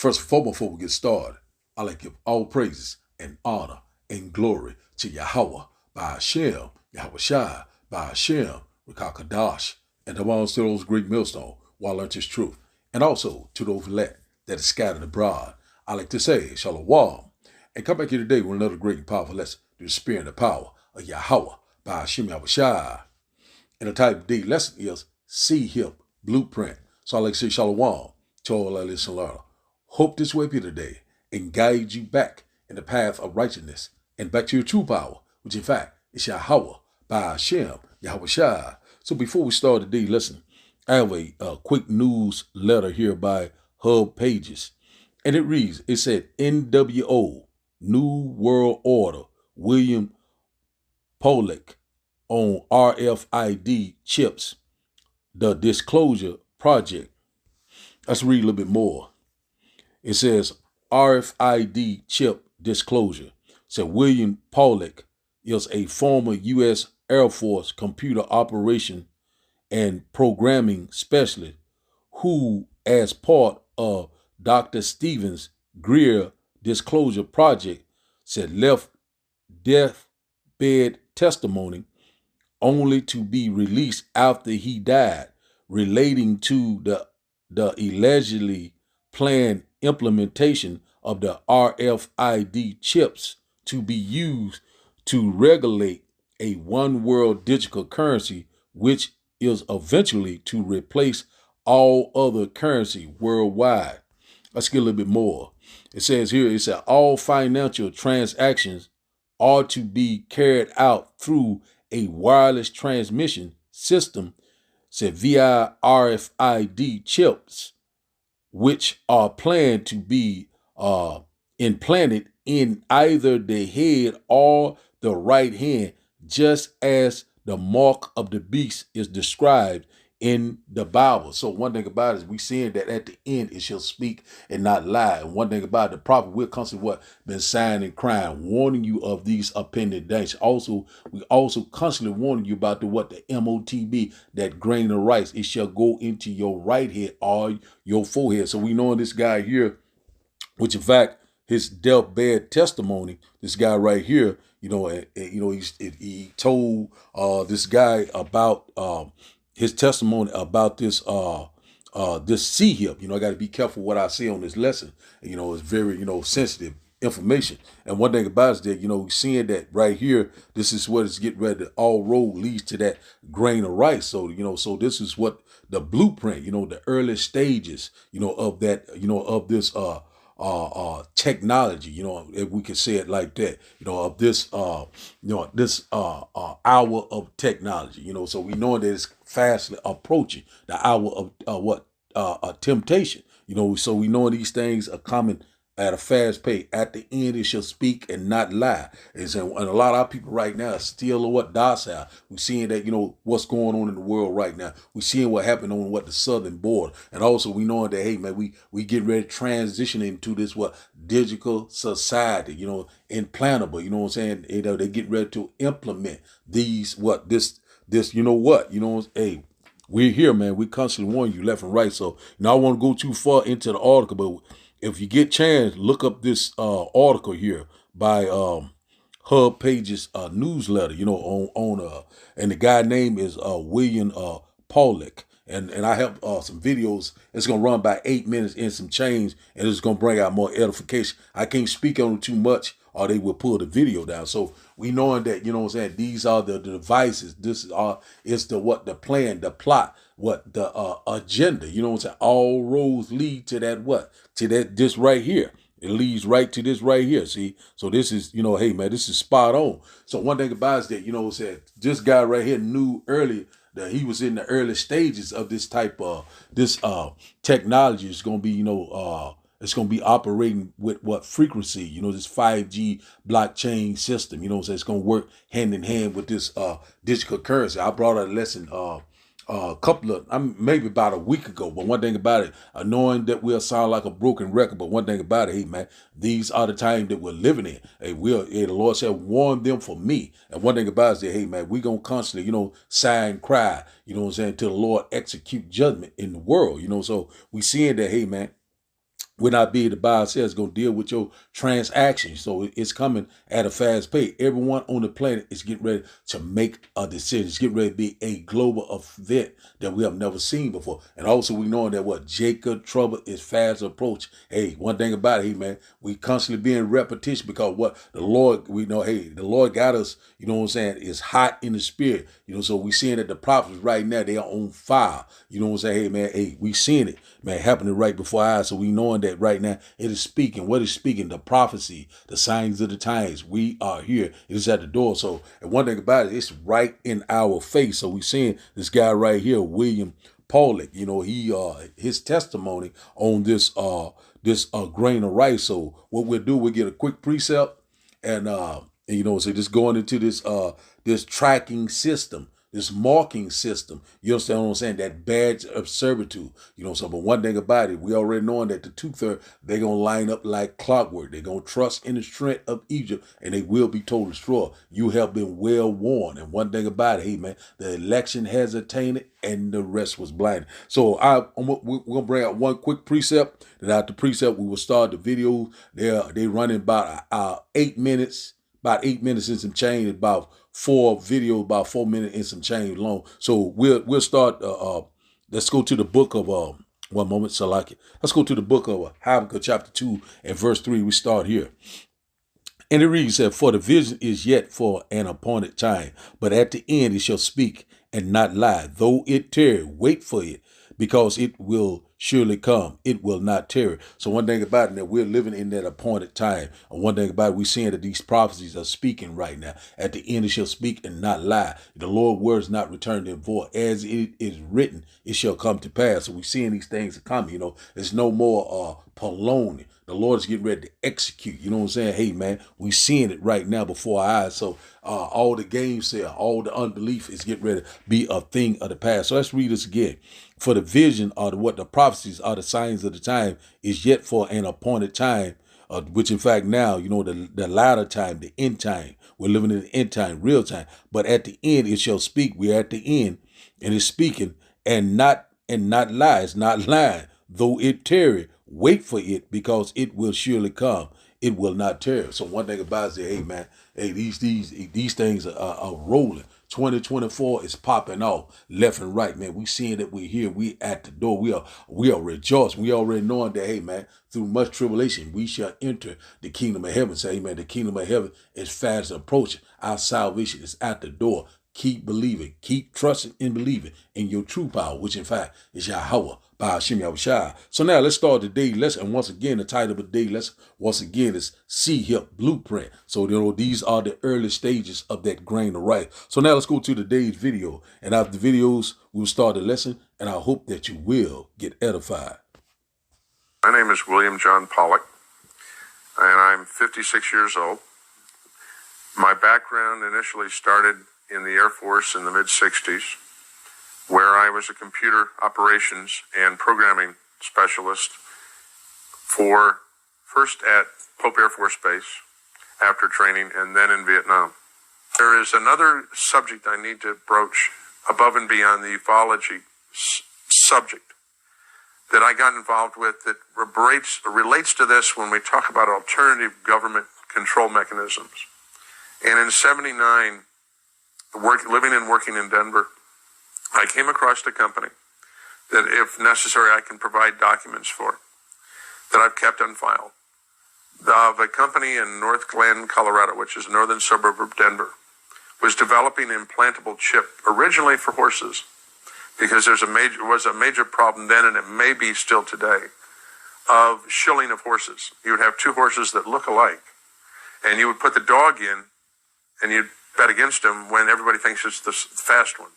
First and foremost, before we get started, I like to give all praises and honor and glory to Yahweh by Hashem, Yahweh Shai by Hashem, Rakakadash, and amongst those great millstone, while learnt his truth, and also to those elect that is scattered abroad. I like to say, Shalom, and come back here today with another great and powerful lesson through the spirit and the power of Yahweh by Hashem, Yahweh Shai. And the type of day lesson is C-Hip Blueprint. So I like to say Shalom to all our listeners. Hope this way be today and guide you back in the path of righteousness and back to your true power, which in fact is Yahweh by Hashem, Yahweh Shai. So before we start today, listen, I have a quick news letter here by Hub Pages. And it reads, it said, NWO, New World Order, William Pollock on RFID chips, the Disclosure Project. Let's read a little bit more. It says RFID chip disclosure. It said William Pollock is a former U.S. Air Force computer operation and programming specialist who, as part of Dr. Stevens Greer Disclosure Project, said left deathbed testimony only to be released after he died, relating to the allegedly planned implementation of the RFID chips to be used to regulate a one world digital currency, which is eventually to replace all other currency worldwide. Let's get a little bit more. It says here, it said all financial transactions are to be carried out through a wireless transmission system, said via RFID chips, which are planned to be implanted in either the head or the right hand, just as the mark of the beast is described in the Bible. So one thing about it is we seeing that at the end it shall speak and not lie. And one thing about it, the prophet will constantly been sighing and crying, warning you of these impending dangers. Also, we also constantly warning you about the MOTB, that grain of rice. It shall go into your right head or your forehead. So we know this guy here, which in fact his deathbed testimony, this guy right here, he told this guy about his testimony about this this C-Hip. I got to be careful what I say on this lesson. It's very, sensitive information. And one thing about it is that, seeing that right here, this is what is getting ready to all road leads to that grain of rice. So, so this is what the blueprint, the early stages, of that, of this technology, if we could say it like that, of this, this hour of technology, so we know that it's fastly approaching the hour of temptation, so we know these things are coming at a fast pace. At the end, it shall speak and not lie. And a lot of our people right now are still docile. We're seeing that, what's going on in the world right now. We're seeing what happened on the southern border. And also we knowing that, hey, man, we get ready to transition into this, digital society, implantable, what I'm saying? They get ready to implement these, hey, we're here, man. We constantly warn you left and right. So, I don't want to go too far into the article, but if you get a chance, look up this article here by Hub Pages newsletter, and the guy name is William Pollock. And I have some videos. It's going to run by 8 minutes and some change, and it's going to bring out more edification. I can't speak on it too much, or they will pull the video down. So we knowing that, these are the devices. This is the plan, the plot, the agenda. All roads lead to that this right here. It leads right to this right here. See, so this is, hey man, this is spot on. So one thing about it is that, this guy right here knew earlier that he was in the early stages of this type of technology. Is going to be, it's going to be operating with what frequency, this 5G blockchain system, so it's going to work hand in hand with this digital currency. I brought a lesson maybe about a week ago. But one thing about it, knowing that we'll sound like a broken record, but one thing about it, hey man, these are the times that we're living in. Hey, the Lord said, warn them for me. And one thing about it is that, hey man, we gonna constantly, sigh and cry, till the Lord execute judgment in the world, so we seeing that, hey man, We're not being to buy or sell. It's going to deal with your transactions. So it's coming at a fast pace. Everyone on the planet is getting ready to make a decision. It's getting ready to be a global event that we have never seen before. And also we know that what Jacob trouble is fast approach. Hey, one thing about it, hey man, we constantly be in repetition because what the Lord, we know, hey, the Lord got us, you know what I'm saying, is hot in the spirit. You know, so we seeing that the prophets right now, they are on fire. You know what I'm saying? Hey man, hey, we seeing it, man, happening right before our eyes. So we knowing that right now it is speaking. What is speaking? The prophecy, the signs of the times. We are here. It is at the door. So, and one thing about it, it's right in our face. So we seeing this guy right here, William Pollock. You know, he his testimony on this grain of rice. So what we'll do, we'll get a quick precept and you know, so just going into this tracking system, this marking system. You understand what I'm saying? That badge of servitude. You know, so but one thing about it, we already knowing that the 2/3, they're gonna line up like clockwork. They're gonna trust in the strength of Egypt, and they will be totally destroyed. You have been well warned. And one thing about it, hey man, the election has attained it, and the rest was blinded. So we're gonna bring out one quick precept. Then after precept, we will start the video. They running about 8 minutes. About 8 minutes and some change, about 4 minutes and some change long. So we'll start. Let's go to the book of one moment, Salaki. Let's go to the book of Habakkuk chapter 2 and verse 3. We start here. And it reads that for the vision is yet for an appointed time, but at the end it shall speak and not lie. Though it tarry, wait for it, because it will surely come. It will not tarry. So one thing about it, that we're living in that appointed time. And one thing about it, we're seeing that these prophecies are speaking right now. At the end it shall speak and not lie. The Lord's words not returned in void. As it is written, it shall come to pass. So we're seeing these things coming. You know, there's no more prolonging. The Lord is getting ready to execute. You know what I'm saying? Hey, man, we seeing it right now before our eyes. So all the games there, all the unbelief is getting ready to be a thing of the past. So let's read this again. For the vision or what the prophecies are the signs of the time is yet for an appointed time, which in fact now, you know, the latter time, the end time. We're living in the end time, real time. But at the end, it shall speak. We're at the end, and it's speaking and not lie. It's not lying. Though it tarry, wait for it, because it will surely come. It will not tarry. So one thing about it, hey man, hey, these things are rolling. 2024 is popping off left and right, man. We seeing that we're here. We at the door. We are rejoicing. We already knowing that, hey man, through much tribulation, we shall enter the kingdom of heaven. Say, hey man, the kingdom of heaven is fast approaching. Our salvation is at the door. Keep believing, keep trusting and believing in your true power, which in fact is Yahweh by Hashem Yahushua. So now let's start the day. And once again, the title of the day, once again is C-HIP Blueprint. So you know, these are the early stages of that grain of rice. So now let's go to today's video. And after the videos, we'll start the lesson, and I hope that you will get edified. My name is William John Pollock, and I'm 56 years old. My background initially started in the Air Force in the mid-60s, where I was a computer operations and programming specialist first at Pope Air Force Base after training, and then in Vietnam. There is another subject I need to broach above and beyond the ufology subject that I got involved with that relates to this when we talk about alternative government control mechanisms. And in '79, living and working in Denver, I came across a company that, if necessary, I can provide documents for, that I've kept on file, of a company in North Glen, Colorado, which is a northern suburb of Denver, was developing an implantable chip originally for horses, because was a major problem then, and it may be still today, of shilling of horses. You would have two horses that look alike, and you would put the dog in, and you'd bet against him when everybody thinks it's the fast one.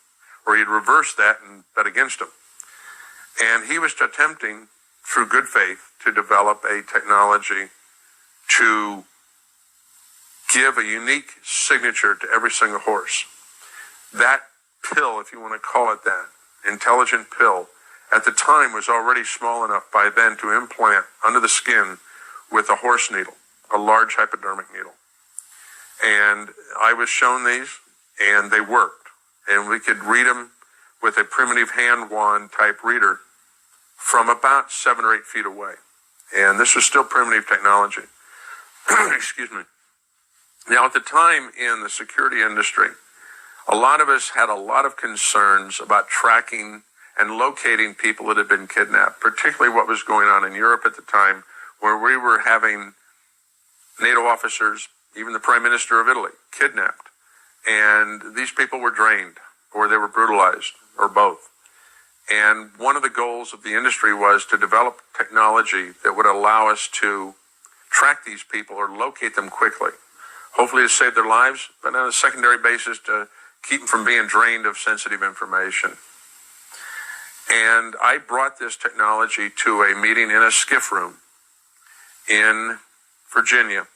Or you'd reverse that and bet against him. And he was attempting, through good faith, to develop a technology to give a unique signature to every single horse. That pill, if you want to call it that, intelligent pill, at the time was already small enough by then to implant under the skin with a horse needle, a large hypodermic needle. And I was shown these, and they worked. And we could read them with a primitive hand wand type reader from about 7 or 8 feet away. And this was still primitive technology. Excuse me. Now, at the time in the security industry, a lot of us had a lot of concerns about tracking and locating people that had been kidnapped, particularly what was going on in Europe at the time, where we were having NATO officers, even the Prime Minister of Italy, kidnapped. And these people were drained, or they were brutalized, or both. And one of the goals of the industry was to develop technology that would allow us to track these people or locate them quickly, hopefully to save their lives, but on a secondary basis to keep them from being drained of sensitive information. And I brought this technology to a meeting in a skiff room in Virginia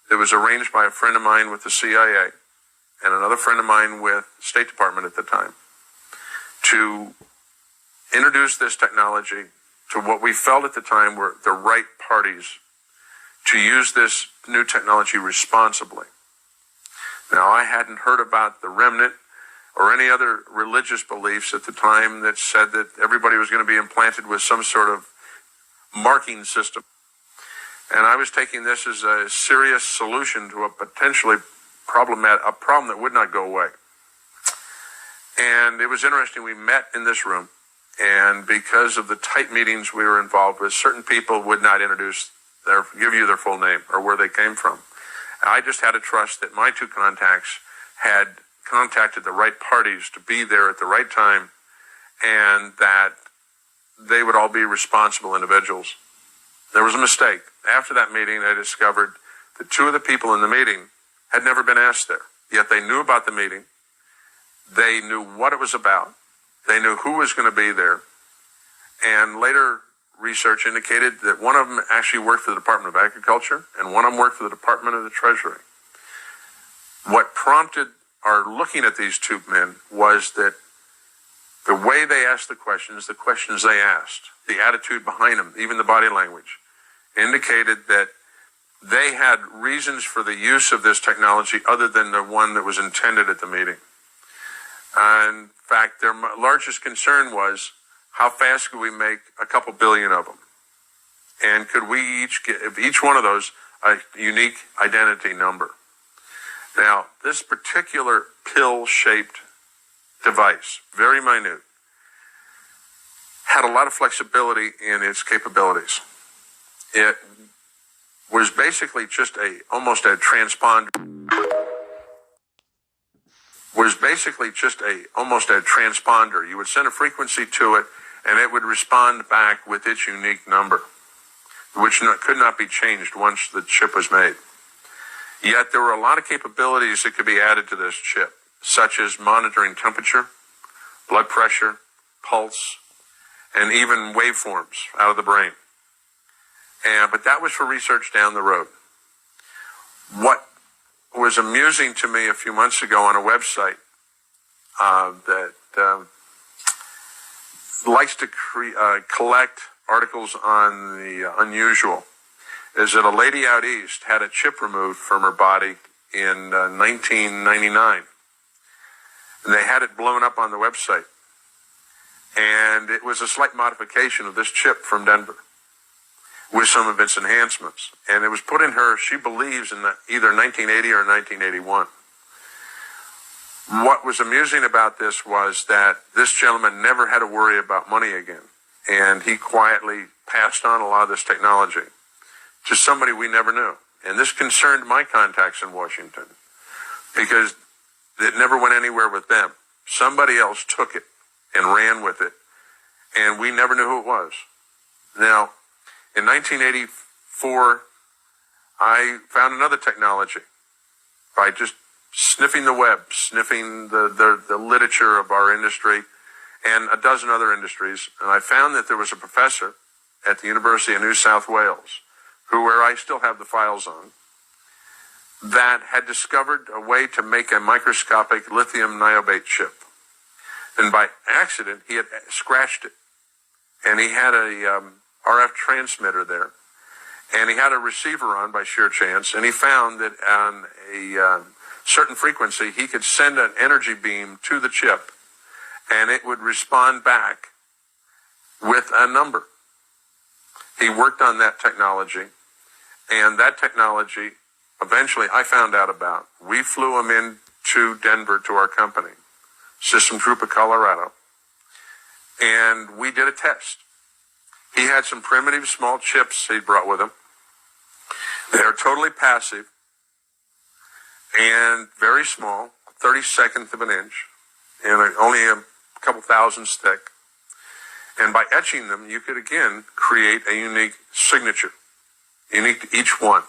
that was arranged by a friend of mine with the CIA and another friend of mine with the State Department at the time to introduce this technology to what we felt at the time were the right parties to use this new technology responsibly. Now, I hadn't heard about the remnant or any other religious beliefs at the time that said that everybody was going to be implanted with some sort of marking system. And I was taking this as a serious solution to a potentially a problem that would not go away. And it was interesting, we met in this room, and because of the tight meetings we were involved with, certain people would not give you their full name or where they came from. I just had to trust that my two contacts had contacted the right parties to be there at the right time, and that they would all be responsible individuals. There was a mistake. After that meeting, I discovered that two of the people in the meeting had never been asked there, yet they knew about the meeting. They knew what it was about. They knew who was going to be there. And later research indicated that one of them actually worked for the Department of Agriculture and one of them worked for the Department of the Treasury. What prompted our looking at these two men was that the way they asked the questions they asked, the attitude behind them, even the body language, indicated that they had reasons for the use of this technology other than the one that was intended at the meeting. In fact, their largest concern was how fast could we make a couple billion of them? And could we give each one of those a unique identity number? Now, this particular pill-shaped device, very minute, had a lot of flexibility in its capabilities. It was basically just almost a transponder. You would send a frequency to it, and it would respond back with its unique number, which could not be changed once the chip was made. Yet there were a lot of capabilities that could be added to this chip, such as monitoring temperature, blood pressure, pulse, and even waveforms out of the brain. But that was for research down the road. What was amusing to me a few months ago on a website that likes to collect articles on the unusual is that a lady out east had a chip removed from her body in 1999. And they had it blown up on the website. And it was a slight modification of this chip from Denver with some of its enhancements. And it was put in her, she believes, in either 1980 or 1981. What was amusing about this was that this gentleman never had to worry about money again. And he quietly passed on a lot of this technology to somebody we never knew. And this concerned my contacts in Washington because it never went anywhere with them. Somebody else took it and ran with it, and we never knew who it was. Now, in 1984, I found another technology by just sniffing the web, sniffing the literature of our industry and a dozen other industries, and I found that there was a professor at the University of New South Wales, where I still have the files on, that had discovered a way to make a microscopic lithium niobate chip. And by accident, he had scratched it. And he had a RF transmitter there. And he had a receiver on by sheer chance. And he found that on a certain frequency, he could send an energy beam to the chip. And it would respond back with a number. He worked on that technology, and that technology eventually I found out about. We flew him into Denver to our company, System Group of Colorado, and we did a test. He had some primitive small chips he brought with him. They are totally passive and very small, 32nd of an inch, and only a couple thousandths thick. And by etching them, you could again create a unique signature, unique to each one.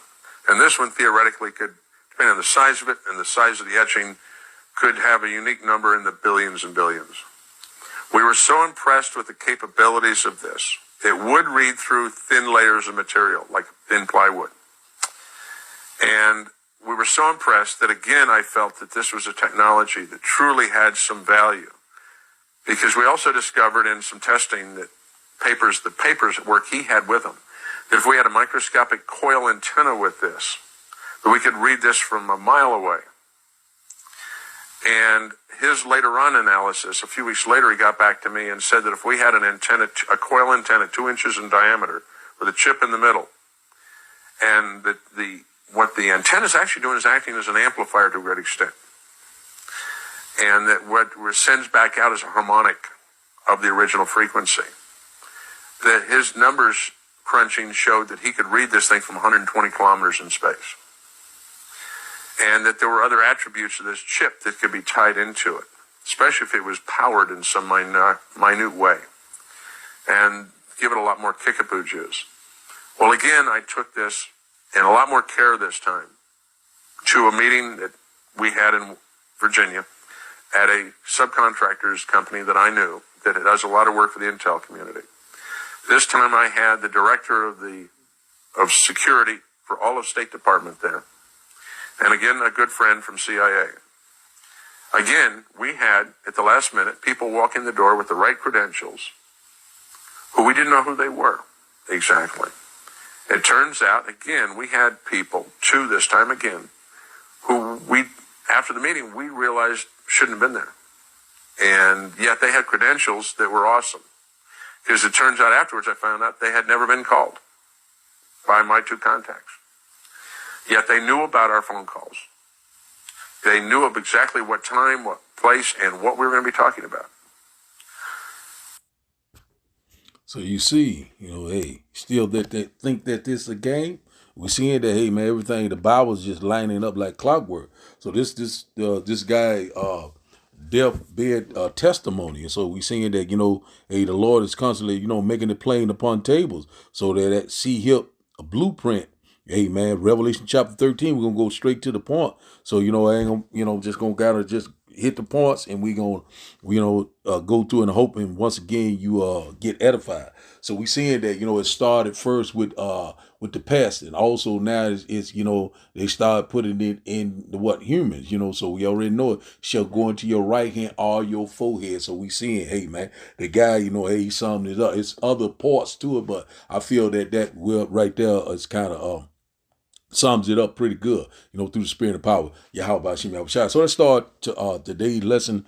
And this one theoretically could, depending on the size of it and the size of the etching, could have a unique number in the billions and billions. We were so impressed with the capabilities of this. It would read through thin layers of material, like thin plywood. And we were so impressed that, again, I felt that this was a technology that truly had some value. Because we also discovered in some testing that the papers work he had with him, that if we had a microscopic coil antenna with this, that we could read this from a mile away. And his later on analysis, a few weeks later, he got back to me and said that if we had an antenna, a coil antenna 2 inches in diameter with a chip in the middle, and that what the antenna is actually doing is acting as an amplifier to a great extent. And that what sends back out is a harmonic of the original frequency. That his numbers crunching showed that he could read this thing from 120 kilometers in space. And that there were other attributes of this chip that could be tied into it, especially if it was powered in some minute way. And give it a lot more kickapoo juice. Well, again, I took this and a lot more care this time to a meeting that we had in Virginia at a subcontractor's company that I knew that does a lot of work for the intel community. This time I had the director of security for all of State Department there. And again, a good friend from CIA. Again, we had, at the last minute, people walk in the door with the right credentials who we didn't know who they were exactly. It turns out, again, we had people, two this time again, who after the meeting, we realized shouldn't have been there. And yet they had credentials that were awesome. Because it turns out afterwards I found out they had never been called by my two contacts. Yet they knew about our phone calls. They knew of exactly what time, what place, and what we were going to be talking about. So you see, hey, still that they think that this is a game. We're seeing that, hey man, everything, the Bible's just lining up like clockwork. So this guy, deathbed testimony. And so we seeing that, hey, the Lord is constantly, making it plain upon tables. So that see-hip blueprint. Hey man, Revelation chapter 13, we're gonna go straight to the point. So, I ain't gonna, just gonna gotta just hit the points, and we gonna, go through and hoping once again you get edified. So we seeing that, it started first with the pest, and also now it's they start putting it in the humans, so we already know it shall go into your right hand or your forehead. So we seeing, hey man, the guy, hey, he summed it up. It's other parts to it, but I feel that will right there is kind of sums it up pretty good, through the spirit and power. Yahweh Hashem Yahushua. So let's start today's lesson,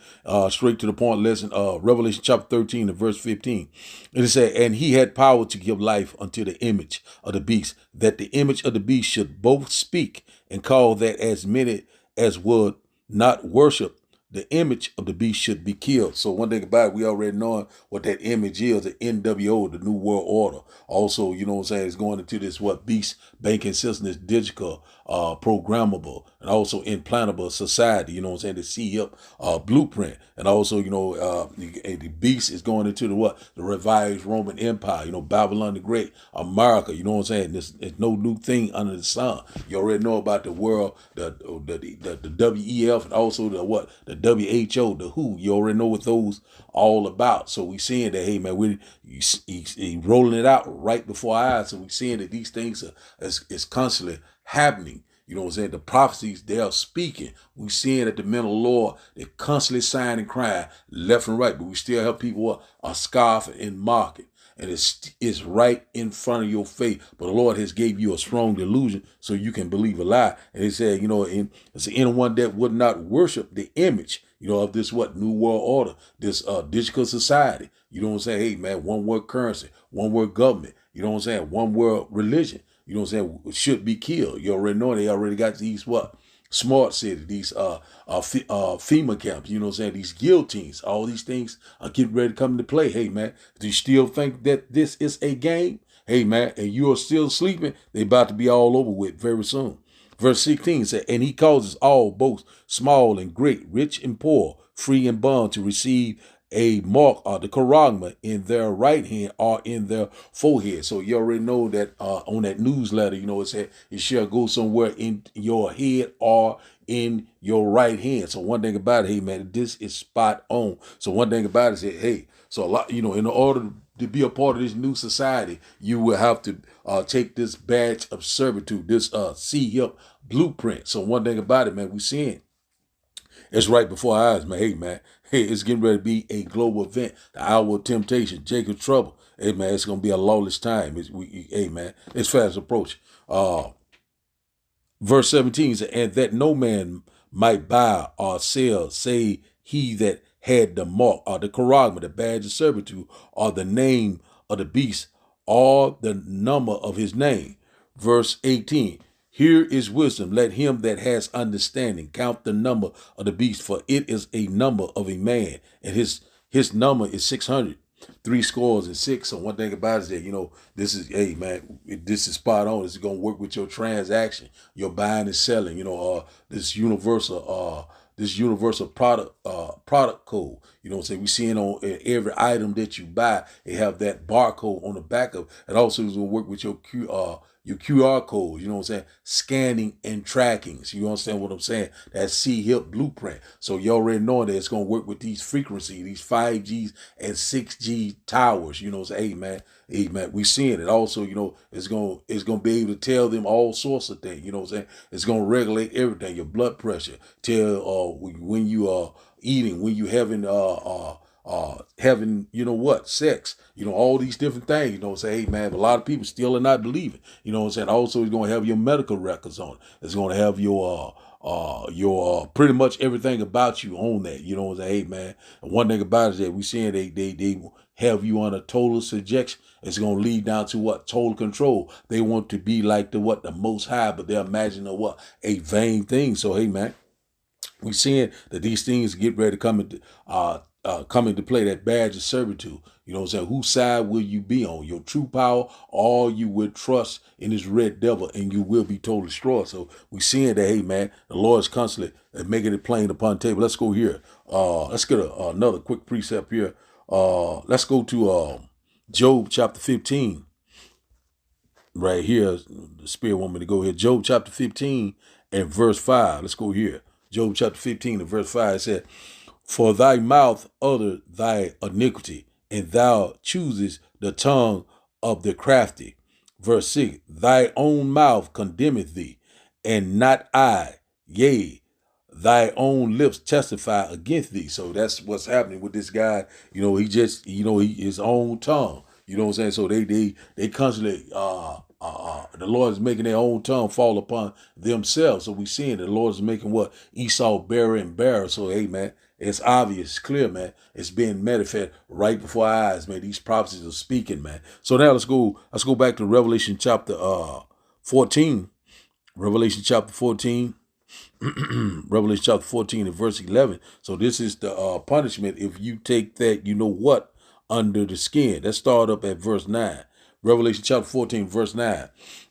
straight to the point lesson, Revelation chapter 13 and verse 15. And it said, and he had power to give life unto the image of the beast, that the image of the beast should both speak and call that as many as would not worship the image of the beast should be killed. So one thing about it, we already know what that image is, the NWO, the New World Order. Also, it's going into this beast banking system, this digital, programmable, and also implantable society, the see-up blueprint. And also, the beast is going into the revived Roman Empire, Babylon the Great, America, There's no new thing under the sun. You already know about the world, the WEF, and also the WHO, the WHO. You already know what those all about. So we seeing that, hey man, he rolling it out right before our eyes. So we seeing that these things is constantly happening. The prophecies they are speaking. We seeing that the men of the Lord, they're constantly sighing and crying left and right, but we still have people are scoffing and mocking. And it's right in front of your face. But the Lord has gave you a strong delusion so you can believe a lie. And he said, it's anyone that would not worship the image of this New World Order, this digital society. You know what I'm saying? Hey, man, one world currency, one world government. You know what I'm saying? One world religion. You know what I'm saying? Should be killed. You already know they already got these smart cities, these FEMA camps, you know what I'm saying? These guillotines, all these things are getting ready to come into play. Hey, man, do you still think that this is a game? Hey, man, and you are still sleeping? They about to be all over with very soon. Verse 16 said, and he causes all, both small and great, rich and poor, free and bond, to receive a mark or the charagma in their right hand or in their forehead. So you already know that on that newsletter, it said it shall go somewhere in your head or in your right hand. So one thing about it, hey, man, this is spot on. So one thing about it is, hey, so a lot, in order to be a part of this new society, you will have to take this badge of servitude, this C-HIP blueprint. So one thing about it, man, we seeing it's right before our eyes, man. Hey, man, it's getting ready to be a global event. The hour of temptation, Jacob's trouble. Hey, man, it's gonna be a lawless time. Hey, man, it's fast approach. Verse 17 says, and that no man might buy or sell, say he that had the mark or the charagma, the badge of servitude, or the name of the beast, or the number of his name. Verse 18, here is wisdom. Let him that has understanding count the number of the beast, for it is a number of a man, and his number is 600. 66. So one thing about it is that, this is, hey, man, this is spot on. This is going to work with your transaction, your buying and selling, this universal product code. You know what I'm saying? We seeing on every item that you buy, it have that barcode on the back of it. Also is going to work with your QR code, you know what I'm saying? Scanning and tracking. So you understand what I'm saying? That C-HIP blueprint. So you already know that it's going to work with these frequencies, these 5Gs and 6G towers. You know what I'm saying? Hey, man, we seeing it. Also, it's going to be able to tell them all sorts of things. You know what I'm saying? It's going to regulate everything, your blood pressure, tell when you are eating, when you having sex, all these different things, say, hey, man, a lot of people still are not believing, what I'm saying? Also, it's going to have your medical records on it. It's going to have your pretty much everything about you on that, what I'm saying? Hey, man, and one thing about it is that we seeing they have you on a total subjection. It's going to lead down to total control. They want to be like the Most High, but they're imagining a vain thing. So, hey, man, we seeing that these things get ready to come into play, that badge of servitude. You know what I'm saying? Whose side will you be on? Your true power, or you will trust in this red devil and you will be totally destroyed. So we seeing that, hey, man, the Lord is constantly making it plain upon the table. Let's go here. Let's get another quick precept here. Let's go to Job chapter 15. Right here, the Spirit want me to go here. Job chapter 15 and verse 5. Let's go here. Job chapter 15 and verse 5, it said, for thy mouth uttereth thy iniquity, and thou choosest the tongue of the crafty. Verse 6, thy own mouth condemneth thee, and not I. Yea, thy own lips testify against thee. So that's what's happening with this guy. He just, his own tongue. You know what I'm saying? So they constantly, the Lord is making their own tongue fall upon themselves. So we seeing the Lord is making Esau bearer and bearer. So, hey, man, it's obvious, clear, man. It's being manifested right before our eyes, man. These prophecies are speaking, man. So now let's go back to Revelation chapter 14. Revelation chapter 14. Revelation chapter 14 and verse 11. So this is the punishment if you take that, under the skin. Let's start up at verse 9. Revelation chapter 14, verse 9.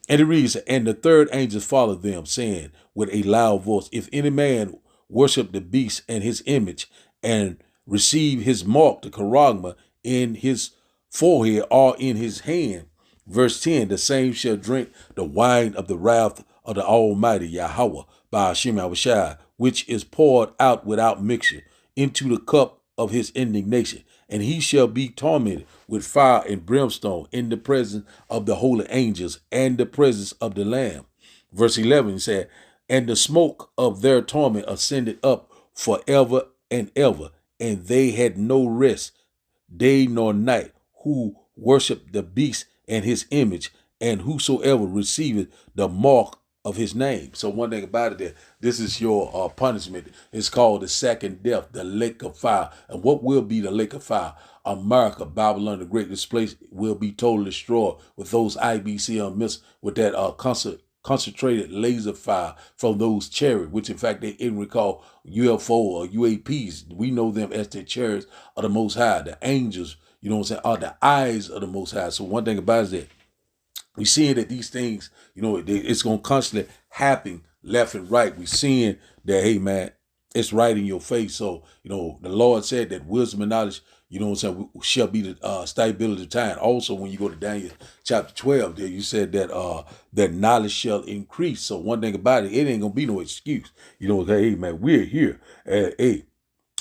And it reads, and the third angel followed them, saying with a loud voice, if any man worship the beast and his image, and receive his mark, the charagma, in his forehead or in his hand. Verse 10, the same shall drink the wine of the wrath of the Almighty Yahweh by Hashem Yahushua, which is poured out without mixture into the cup of his indignation. And he shall be tormented with fire and brimstone in the presence of the holy angels and the presence of the Lamb. Verse 11 said, and the smoke of their torment ascended up forever and ever, and they had no rest, day nor night, who worship the beast and his image, and whosoever receiveth the mark of his name. So one thing about it, that this is your punishment. It's called the second death, the lake of fire. And what will be the lake of fire? America, Babylon, the great displaced, will be totally destroyed with those IBCM missiles, with that concentrated laser fire from those chariots, which in fact they even recall UFO or UAPs. We know them as the chariots of the Most High, the angels, you know what I'm saying, are the eyes of the Most High. So one thing about it is that we seeing that these things, you know, it's going to constantly happen left and right. We seeing that, hey, man, it's right in your face. So, you know, the Lord said that wisdom and knowledge, you know what I'm saying, shall be the stability of time. Also, when you go to Daniel chapter 12, there you said that that knowledge shall increase. So one thing about it, it ain't going to be no excuse. You know, hey, man, we're here. Hey,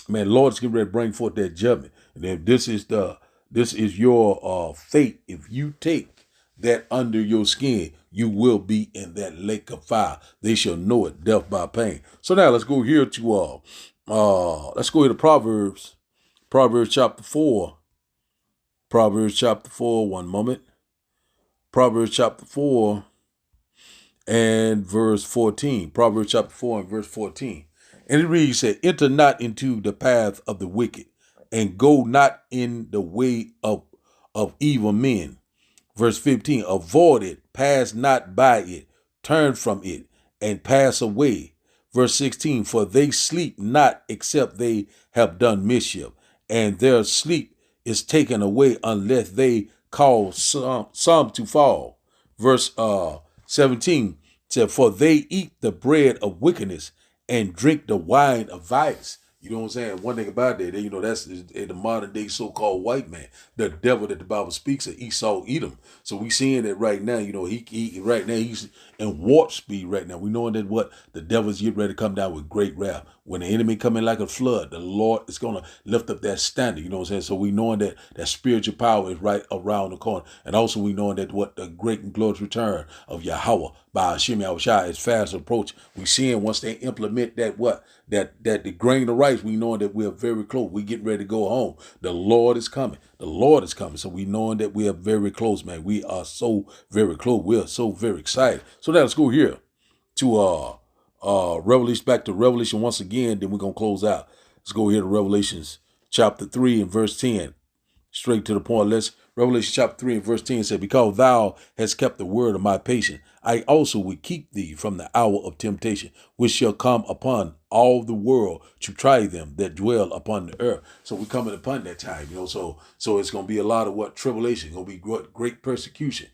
man, Lord's getting ready to bring forth that judgment. And then this is your fate. If you take that under your skin, you will be in that lake of fire. They shall know it, death by pain. So now let's go here to Proverbs. Proverbs chapter 4. Proverbs chapter 4, one moment. Proverbs chapter 4 and verse 14. Proverbs chapter 4 and verse 14. And it reads, said, enter not into the path of the wicked, and go not in the way of evil men. Verse 15, avoid it, pass not by it, turn from it, and pass away. Verse 16, for they sleep not except they have done mischief, and their sleep is taken away unless they cause some to fall. Verse 17 said, for they eat the bread of wickedness and drink the wine of vice. You know what I'm saying? One thing about that, you know, that's the modern day so-called white man, the devil that the Bible speaks of, Esau, Edom. So we seeing that right now, you know, he right now he's in warp speed right now. We knowing that what the devil's getting ready to come down with great wrath. When the enemy come in like a flood, the Lord is going to lift up that standard. You know what I'm saying? So we knowing that that spiritual power is right around the corner. And also we knowing that what the great and glorious return of Yahweh by Hashem Yahushua is fast approaching. We seeing once they implement that the grain of rice, we knowing that we're very close. We getting ready to go home. The Lord is coming. The Lord is coming. So we knowing that we are very close, man. We are so very close. We are so very excited. So now let's go here to Revelation, back to Revelation once again, then we're gonna close out. Let's go here to Revelations chapter 3 and verse 10. Straight to the point. Let's Revelation chapter 3 and verse 10 said, because thou hast kept the word of my patience, I also will keep thee from the hour of temptation, which shall come upon all the world to try them that dwell upon the earth. So we're coming upon that time, you know. So it's gonna be a lot of what tribulation, gonna be great persecution.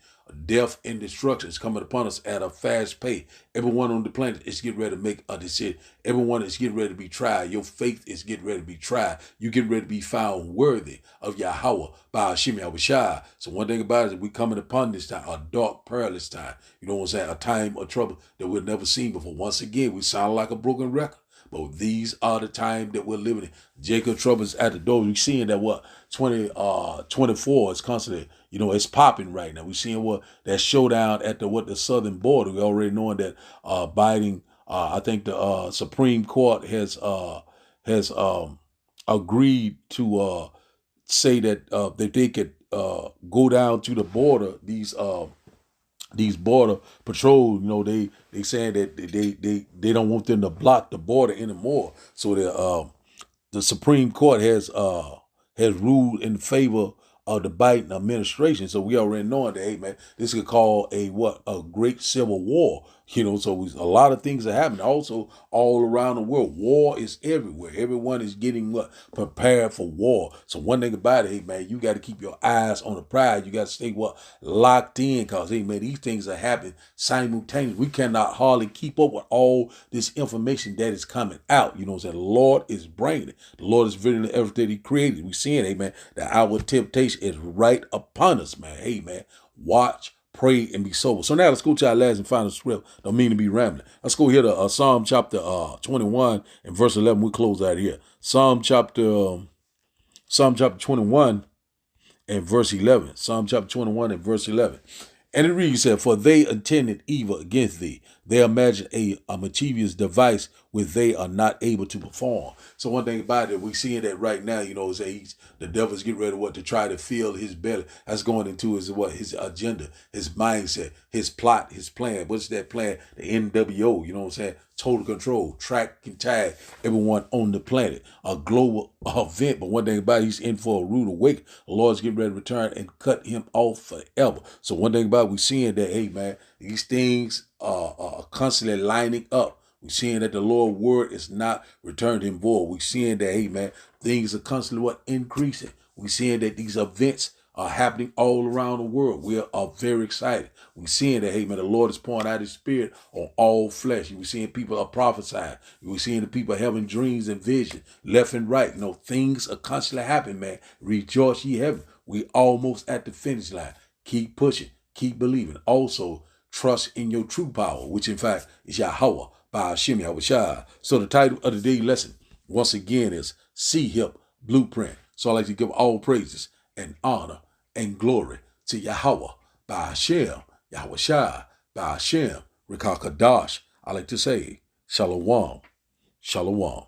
Death and destruction is coming upon us at a fast pace. Everyone on the planet is getting ready to make a decision. Everyone is getting ready to be tried. Your faith is getting ready to be tried. You getting ready to be found worthy of Yahweh by Hashem Yahushua. So one thing about it is we coming upon this time, a dark, perilous time. You know what I'm saying? A time of trouble that we've never seen before. Once again, we sound like a broken record. But these are the time that we're living in. Jacob trouble is at the door. We're seeing that 24 is constantly, you know, it's popping right now. We're seeing what that showdown at the southern border. We already knowing that Biden, I think the Supreme Court has agreed to say that they could go down to the border. These border patrol, you know, they saying that they don't want them to block the border anymore. So the Supreme Court has ruled in favor of the Biden administration. So we already know that, hey man, this could call a great civil war. You know, so a lot of things are happening. Also, all around the world, war is everywhere. Everyone is getting prepared for war. So one thing about it, hey man, you got to keep your eyes on the prize. You got to stay locked in, cause hey man, these things are happening simultaneously. We cannot hardly keep up with all this information that is coming out. You know what I'm saying? The Lord is bringing it. The Lord is visiting everything that He created. We seeing, hey man, that our temptation is right upon us, man. Hey man, watch, pray, and be sober. So now let's go to our last and final script. Don't mean to be rambling. Let's go here to Psalm chapter 21 and verse 11. We close out here. Psalm chapter 21 and verse 11. Psalm chapter 21 and verse 11. And it reads, for they intended evil against thee. They imagine a mischievous device where they are not able to perform. So one thing about it, we seeing that right now, is that the devil's getting ready to try to fill his belly. That's going into his agenda, his mindset, his plot, his plan. What's that plan? The NWO, you know what I'm saying? Total control, track and tag everyone on the planet. A global event, but one thing about it, he's in for a rude awakening. The Lord's getting ready to return and cut him off forever. So one thing about it, we seeing that, hey man, these things are constantly lining up. We're seeing that the Lord's word is not returned in void. We're seeing that, hey man, things are constantly increasing. We're seeing that these events are happening all around the world. We are very excited. We're seeing that, hey man, the Lord is pouring out his spirit on all flesh. We're seeing people are prophesying. We're seeing the people having dreams and visions left and right. Things are constantly happening, man. Rejoice ye heaven. We almost at the finish line. Keep pushing. Keep believing. Also, trust in your true power, which in fact is Yahweh by Hashem Yahushua. So the title of the day lesson, once again, is C-Hip Blueprint. So I like to give all praises and honor and glory to Yahweh by Hashem Yahushua by Hashem Rikakadash. I like to say, Shalom, Shalom.